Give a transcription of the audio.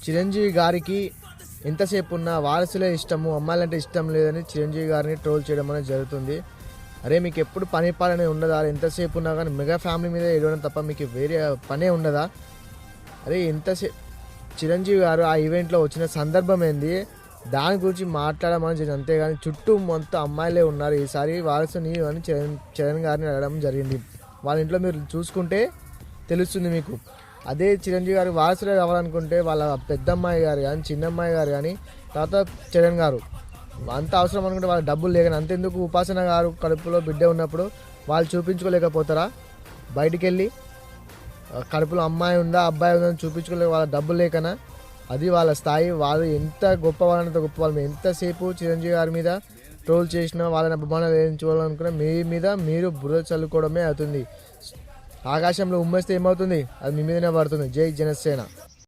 చిరంజీవి గారికి ఎంతసేపు ఉన్న వారసులే ఇష్టము, అమ్మాయిలంటే ఇష్టం లేదని చిరంజీవి గారిని ట్రోల్ చేయడం అనేది జరుగుతుంది. అరే మీకు ఎప్పుడు పని పాలనే ఉండదా? ఎంతసేపు ఉన్నా కానీ మెగా ఫ్యామిలీ మీద ఏడవడం తప్ప మీకు వేరే పనే ఉండదా? అరే ఎంతసేపు చిరంజీవి గారు ఆ ఈవెంట్లో వచ్చిన సందర్భం ఏంది, దాని గురించి మాట్లాడమని జరిగింది. అంతేగాని చుట్టూ మొత్తం అమ్మాయిలే ఉన్నారు, ఈసారి వారసు నీవు అని చరణ్ గారిని అడగడం జరిగింది. వాళ్ళ ఇంట్లో మీరు చూసుకుంటే తెలుస్తుంది మీకు. అదే చిరంజీవి గారు వారసులే కావాలనుకుంటే వాళ్ళ పెద్దమ్మాయి గారు కానీ చిన్నమ్మాయి గారు కానీ తర్వాత చరణ్ గారు అంత అవసరం అనుకుంటే వాళ్ళ డబ్బులు లేకని అంతెందుకు ఉపాసన గారు కడుపులో బిడ్డ ఉన్నప్పుడు వాళ్ళు చూపించుకోలేకపోతారా? బయటికి వెళ్ళి కడుపులో అమ్మాయి ఉందా అబ్బాయి ఉందా అని చూపించుకోలేక వాళ్ళ డబ్బులు లేకనా? అది వాళ్ళ స్థాయి. వాళ్ళు ఎంత గొప్ప వాళ్ళంత గొప్ప వాళ్ళు. ఎంతసేపు చిరంజీవి గారి మీద ట్రోల్ చేసినా వాళ్ళని అభిమానాలు వేయించుకోవాలనుకున్నా మీ మీద మీరు బుర్ర చల్లుకోవడమే అవుతుంది. ఆకాశంలో ఉమ్మేస్తే ఏమవుతుంది? అది మీ మీదనే పడుతుంది. జై జనసేన.